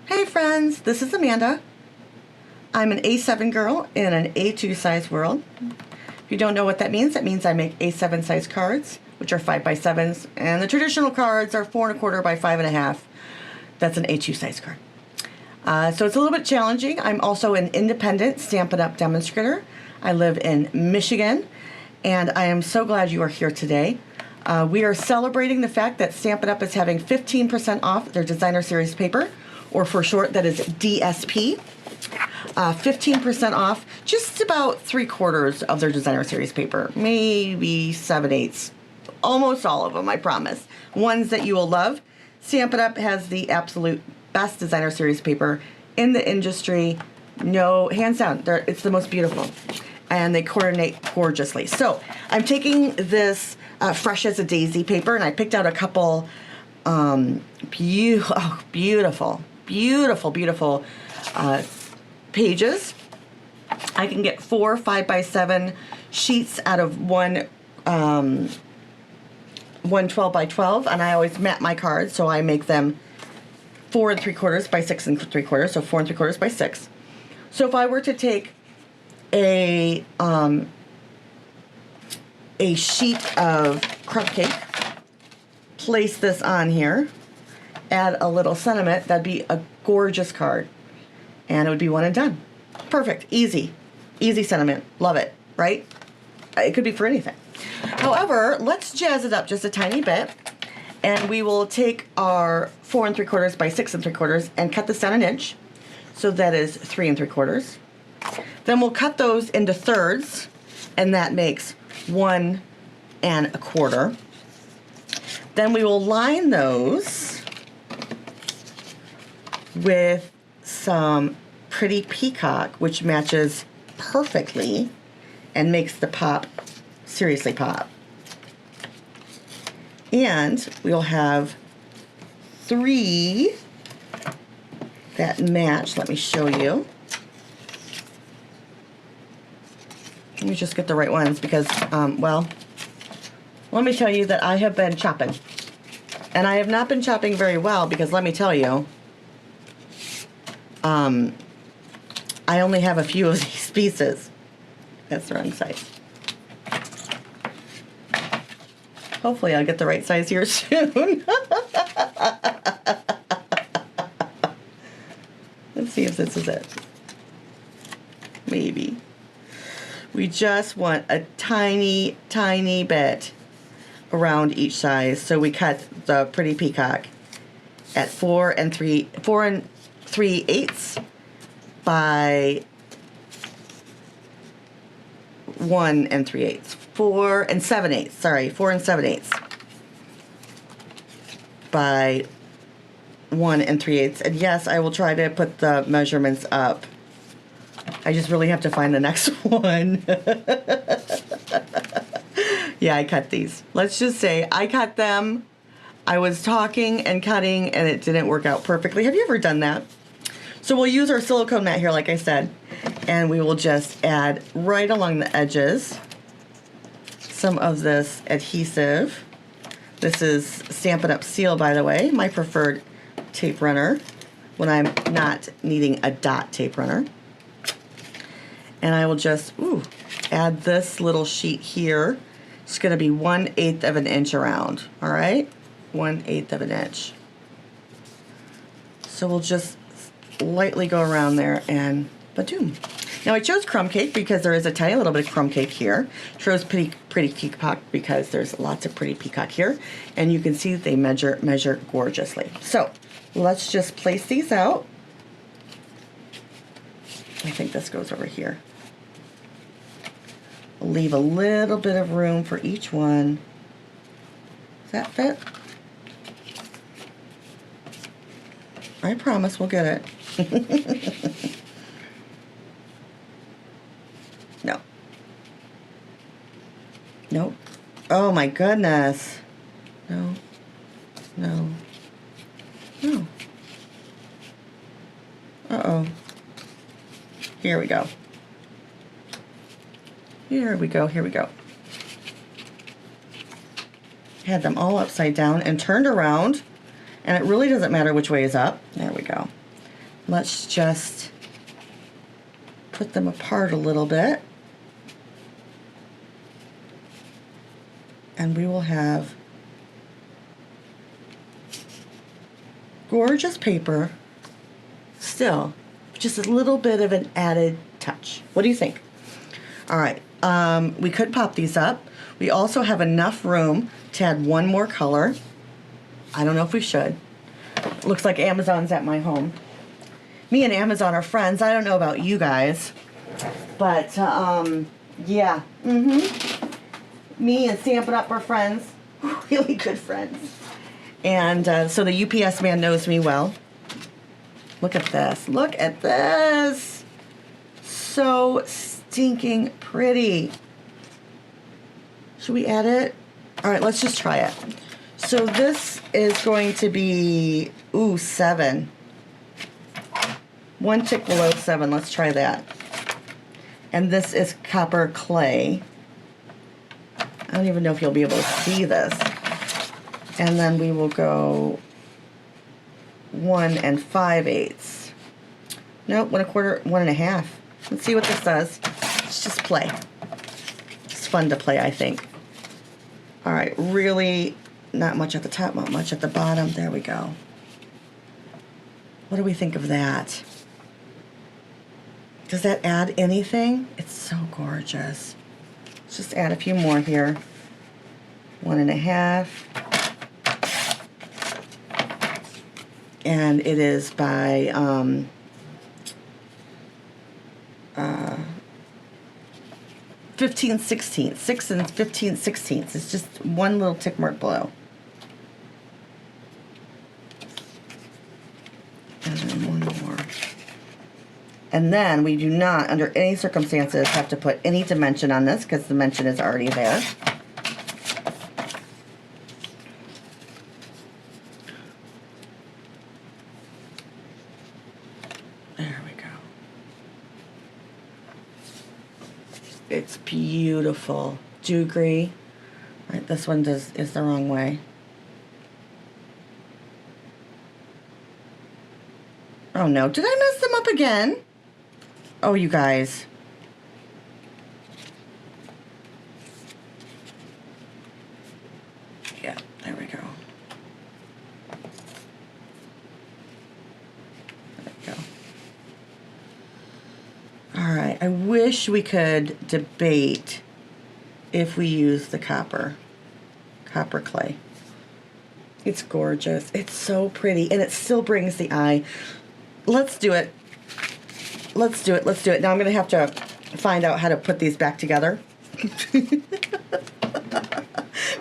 Hey friends, this is Amanda. I'm an A7 girl in an A2 size world. If you don't know what that means I make A7 size cards, which are 5x7s, and the traditional cards are 4 1/4 by 5.5. That's an A2 size card. So it's a little bit challenging. I'm also an independent Stampin' Up demonstrator. I live in Michigan, and I am so glad you are here today. We are celebrating the fact that Stampin' Up is having 15% off their designer series paper, or for short, that is DSP. 15% off just about 3/4 of their designer series paper, maybe 7/8, almost all of them, I promise. Ones that you will love. Stampin' Up has the absolute best designer series paper in the industry. No, hands down, it's the most beautiful, and they coordinate gorgeously. So I'm taking this fresh as a daisy paper, and I picked out a couple beautiful pages. I can get 4 5x7 sheets out of one 12x12, and I always mat my cards, so I make them 4 3/4 by 6 3/4, so 4 3/4 by 6. So if I were to take a sheet of crumb cake, place this on here, add a little sentiment, that'd be a gorgeous card. And it would be one and done. Perfect, easy sentiment, love it, right? It could be for anything. However, let's jazz it up just a tiny bit, and we will take our 4 3/4 by 6 3/4 and cut this down an inch. So that is 3 3/4. Then we'll cut those into thirds, and that makes 1 1/4. Then we will line those with some pretty peacock, which matches perfectly and makes the pop seriously pop. And we'll have 3 that match. Let me show you. Let me just get the right ones because, well, let me tell you that I have been chopping. And I have not been chopping very well because, let me tell you, I only have a few of these pieces. That's the wrong size. Hopefully I'll get the right size here soon. Let's see if this is it. Maybe. We just want a tiny bit around each size. So we cut the pretty peacock at 4 3/8 by 1 3/8. 4 7/8. Sorry, 4 7/8 by 1 3/8. And yes, I will try to put the measurements up. I just really have to find the next one. Yeah, I cut these. Let's just say I cut them. I was talking and cutting, and it didn't work out perfectly. Have you ever done that? So we'll use our silicone mat here, like I said, and we will just add right along the edges some of this adhesive. This is Stampin' Up Seal, by the way, my preferred tape runner when I'm not needing a dot tape runner. And I will just add this little sheet here. It's going to be 1/8 of an inch around, all right? 1/8 of an inch. So we'll just lightly go around there and ba-doom. Now I chose crumb cake because there is a tiny little bit of crumb cake here. Chose pretty peacock because there's lots of pretty peacock here, and you can see that they measure gorgeously. So let's just place these out. I think this goes over here. Leave a little bit of room for each one. Does that fit? I promise we'll get it. No. Nope. Oh my goodness. No. No. No. Uh-oh. Here we go. Here we go. Had them all upside down and turned around, and it really doesn't matter which way is up. There we go. let's just put them apart a little bit. And we will have gorgeous paper, still just a little bit of an added touch. What do you think? All right, we could pop these up. We also have enough room to add one more color. I don't know if we should. Looks like Amazon's at my home. Me and Amazon are friends. I don't know about you guys, but yeah. Me and Stampin' Up are friends, really good friends. And so the UPS man knows me well. Look at this. Look at this. So stinking pretty. Should we add it? All right, let's just try it. So this is going to be, 7. 1 tick below 7. Let's try that. And this is copper clay. I don't even know if you'll be able to see this. And then we will go 1 5/8. Nope, 1 1/4, 1 1/2. Let's see what this does. Let's just play. It's fun to play, I think. All right, really not much at the top, not much at the bottom. There we go. What do we think of that? Does that add anything? It's so gorgeous. Let's just add a few more here. 1 1/2. And it is by 15/16. 6 and 15/16. It's just one little tick mark below. And then one more. And then we do not, under any circumstances, have to put any dimension on this because the dimension is already there. There we go. It's beautiful. Do you agree? All right, this one is the wrong way. Oh no, did I mess them up again? Oh, you guys. Yeah, there we go. There we go. All right, I wish we could debate if we use the copper clay. It's gorgeous. It's so pretty, and it still brings the eye. Let's do it. Let's do it. Let's do it. Now I'm going to have to find out how to put these back together.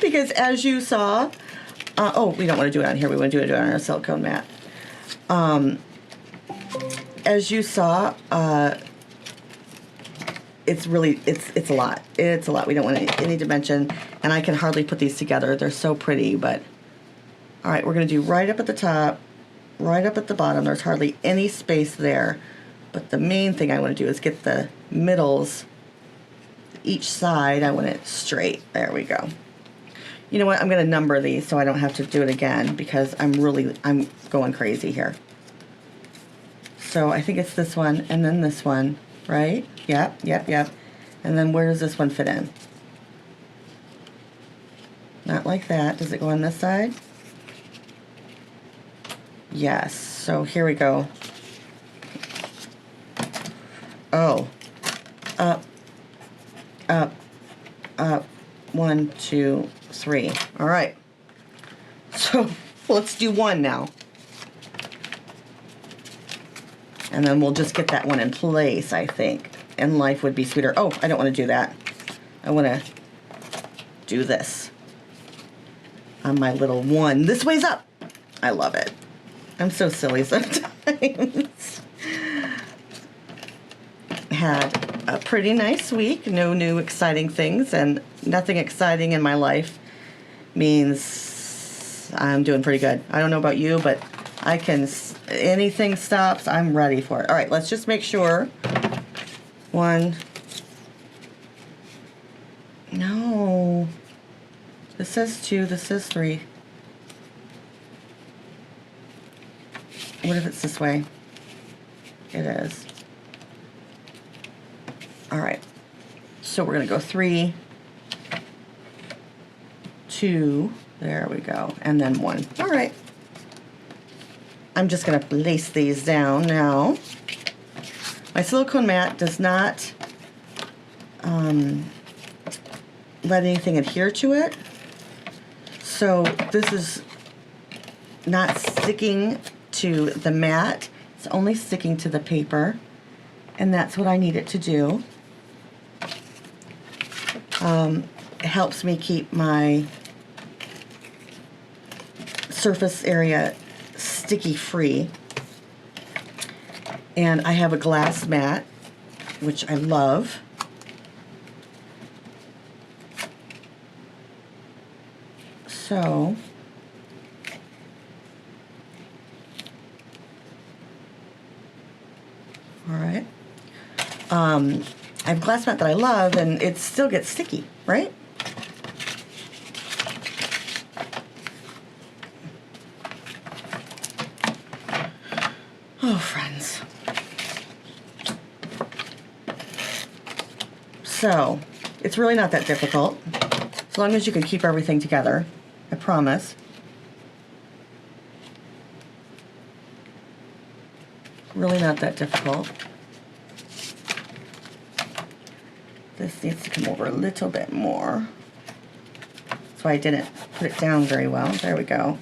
Because as you saw, oh, we don't want to do it on here. We want to do it on our silicone mat. As you saw, it's really, it's a lot. It's a lot. We don't want any dimension, and I can hardly put these together. They're so pretty, but all right, we're going to do right up at the top, right up at the bottom. There's hardly any space there. But the main thing I want to do is get the middles, each side, I want it straight. There we go. You know what? I'm going to number these so I don't have to do it again because I'm going crazy here. So I think it's this one and then this one, right? Yep, yep, yep. And then where does this one fit in? Not like that. Does it go on this side? Yes. So here we go. Oh, up, up, up, 1, 2, 3. All right. So let's do 1 now. And then we'll just get that one in place, I think. And life would be sweeter. Oh, I don't want to do that. I want to do this on my little 1. This way's up. I love it. I'm so silly sometimes. Had a pretty nice week. No new exciting things, and nothing exciting in my life means I'm doing pretty good. I don't know about you, but I can, anything stops, I'm ready for it. All right, let's just make sure. 1. No. This says 2, this says 3. What if it's this way? it is. All right, so we're gonna go 3, 2, there we go, and then 1. All right. I'm just gonna lace these down now. My silicone mat does not let anything adhere to it. So this is not sticking to the mat, it's only sticking to the paper, and that's what I need it to do. It helps me keep my surface area sticky free. And I have a glass mat, which I love. So all right. I have a glass mat that I love, and it still gets sticky, right? Oh, friends. So, it's really not that difficult, as long as you can keep everything together, I promise. Really not that difficult. This needs to come over a little bit more. That's why I didn't put it down very well. There we go.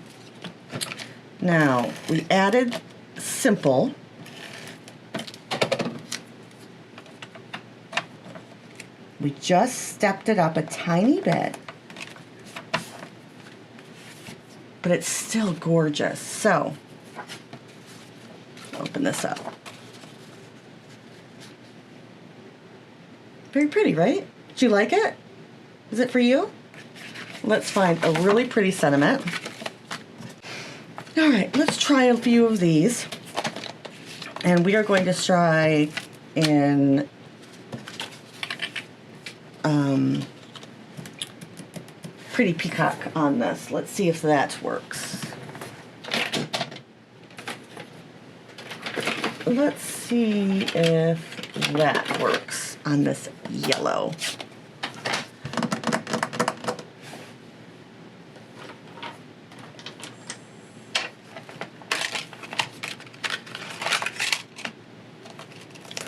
Now, we added simple. We just stepped it up a tiny bit, but it's still gorgeous. So, open this up. Very pretty, right? Did you like it? Is it for you? Let's find a really pretty sentiment. All right, let's try a few of these. And we are going to try in Pretty Peacock on this. Let's see if that works. Let's see if that works on this yellow.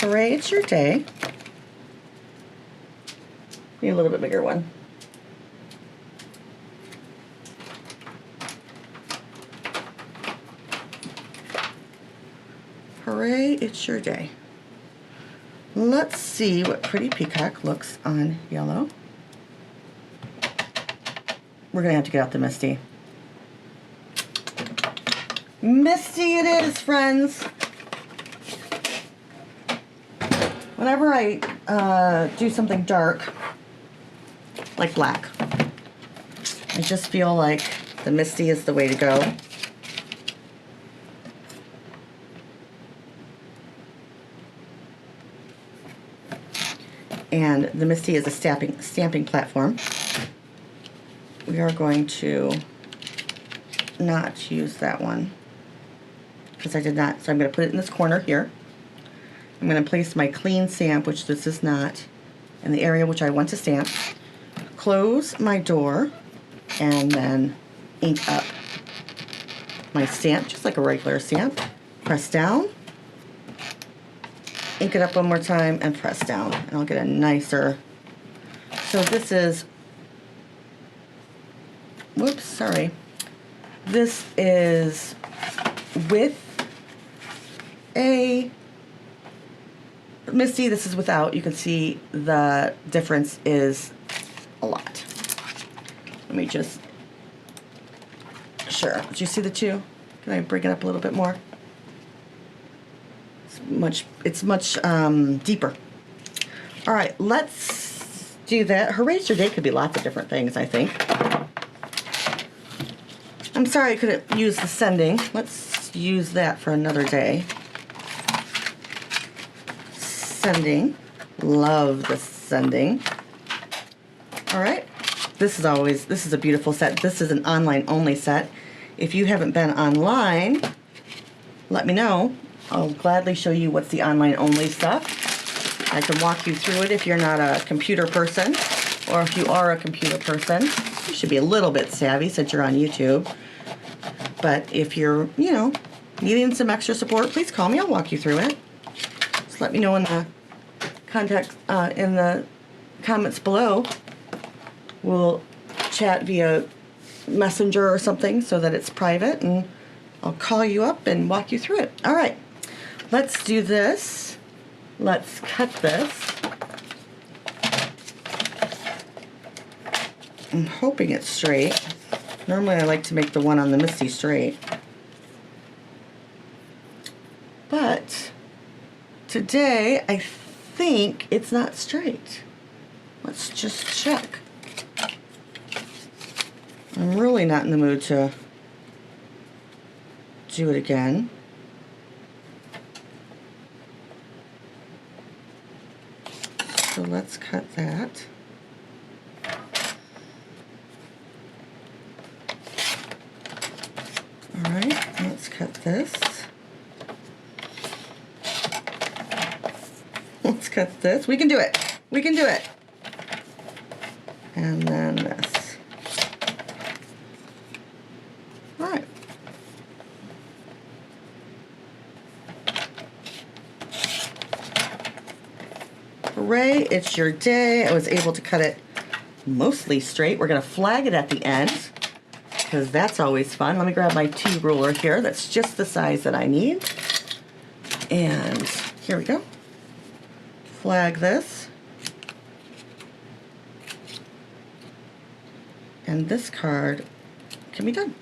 Hooray, it's your day. Need a little bit bigger one. Hooray, it's your day. Let's see what Pretty Peacock looks on yellow. We're gonna have to get out the Misty. Misty it is, friends. Whenever I do something dark, like black, I just feel like the Misty is the way to go. And the Misty is a stamping platform. We are going to not use that one because I did not, so I'm going to put it in this corner here. I'm going to place my clean stamp, which this is not, in the area which I want to stamp. Close my door and then ink up my stamp just like a regular stamp. Press down, ink it up one more time, and press down, and I'll get a nicer. So this is, whoops, sorry. This is with a Misty, this is without. You can see the difference is a lot. Let me just, sure. Did you see the two? Can I bring it up a little bit more? It's much deeper. All right, let's do that. Hooray, your day could be lots of different things, I think. I'm sorry I couldn't use the sending. Let's use that for another day. Sending. Love the sending. All right. This is a beautiful set. This is an online only set. If you haven't been online, let me know. I'll gladly show you what's the online only stuff. I can walk you through it if you're not a computer person, or if you are a computer person. You should be a little bit savvy since you're on YouTube. But if you're, you know, needing some extra support, please call me. I'll walk you through it. Just let me know in the in the comments below. We'll chat via Messenger or something so that it's private, and I'll call you up and walk you through it. All right, let's do this. Let's cut this. I'm hoping it's straight. Normally I like to make the one on the Misty straight. But today I think it's not straight. Let's just check. I'm really not in the mood to do it again. So let's cut that. All right, let's cut this. Let's cut this. We can do it. We can do it. And then this. All right. Hooray, it's your day. I was able to cut it mostly straight. We're going to flag it at the end, because that's always fun. Let me grab my 2 ruler here. That's just the size that I need. And here we go. Flag this. And this card can be done.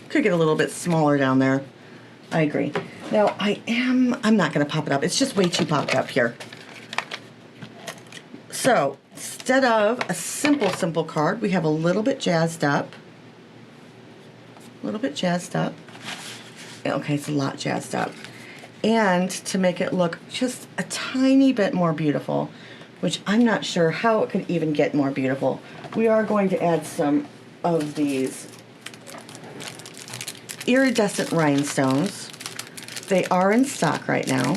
Could get a little bit smaller down there. I agree. Now I'm not going to pop it up. It's just way too popped up here. So instead of a simple card, we have a little bit jazzed up. A little bit jazzed up. Okay, it's a lot jazzed up. And to make it look just a tiny bit more beautiful, which I'm not sure how it could even get more beautiful, we are going to add some of these iridescent rhinestones. They are in stock right now.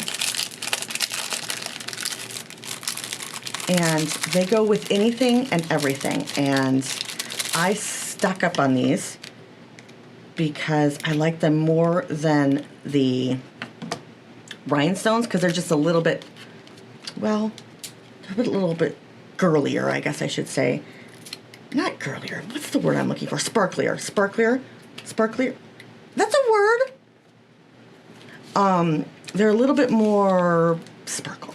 And they go with anything and everything. And I stock up on these because I like them more than the rhinestones, because they're just a little bit, well, they're a little bit girlier, I guess I should say. Not girlier. What's the word I'm looking for? Sparklier. Sparklier. That's a word. They're a little bit more sparkle.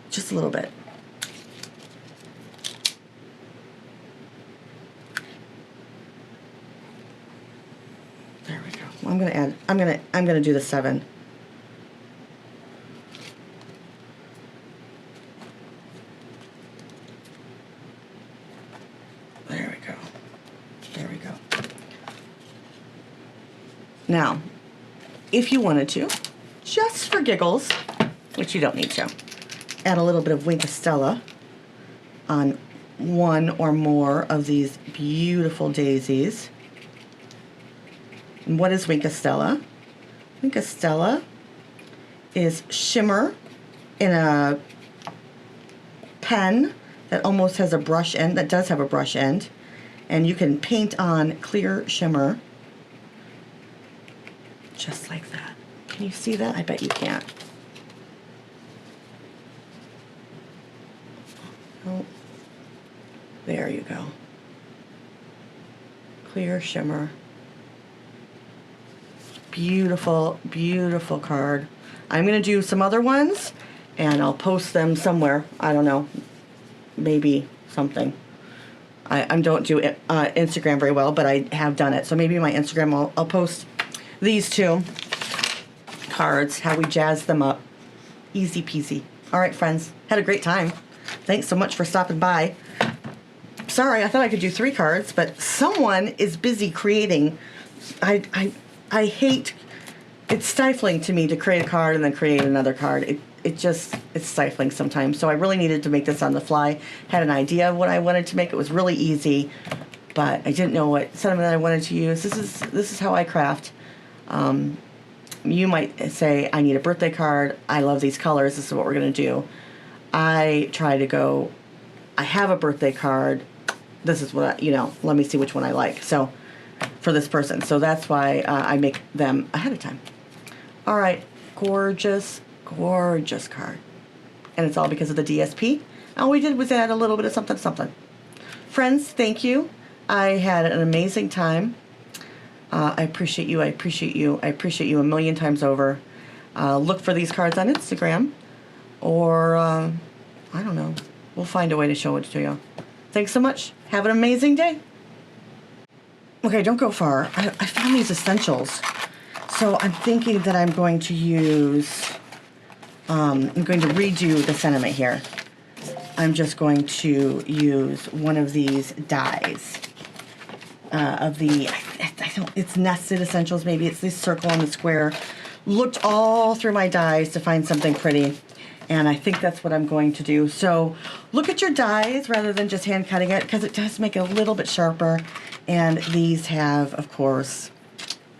Just a little bit. There we go. I'm gonna add. I'm gonna do the 7. There we go. There we go. Now, if you wanted to, just for giggles, which you don't need to, add a little bit of Winkostella on one or more of these beautiful daisies. And what is Winkostella? Winkostella is shimmer in a pen that almost has a brush end, that does have a brush end, and you can paint on clear shimmer just like that. Can you see that? I bet you can't. Oh, there you go. Clear shimmer. Beautiful, beautiful card. I'm going to do some other ones, and I'll post them somewhere. I don't know. Maybe something. I don't do Instagram very well, but I have done it. So maybe my Instagram, I'll post these 2 cards, how we jazz them up. Easy peasy. All right, friends. Had a great time. Thanks so much for stopping by. Sorry, I thought I could do 3 cards, but someone is busy creating. I hate, it's stifling to me to create a card and then create another card. it's stifling sometimes. So I really needed to make this on the fly. Had an idea of what I wanted to make. It was really easy, but I didn't know what sentiment I wanted to use. This is how I craft. You might say, I need a birthday card. I love these colors. This is what we're going to do. I try to go, I have a birthday card. This is what let me see which one I like. So for this person. So that's why I make them ahead of time. All right. Gorgeous, gorgeous card. And it's all because of the DSP. All we did was add a little bit of something, something. Friends, thank you. I had an amazing time. I appreciate you. I appreciate you. I appreciate you a million times over. Look for these cards on Instagram. Or, I don't know. We'll find a way to show it to you. Thanks so much. Have an amazing day. Okay, don't go far. I found these essentials. So I'm thinking that I'm going to use, I'm going to redo the sentiment here. I'm just going to use one of these dies of the, it's nested essentials, maybe it's this circle and the square. Looked all through my dies to find something pretty, and I think that's what I'm going to do. So look at your dies rather than just hand cutting it, because it does make it a little bit sharper, and these have, of course,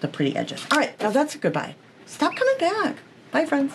the pretty edges. All right, now that's a goodbye. Stop coming back. Bye, friends.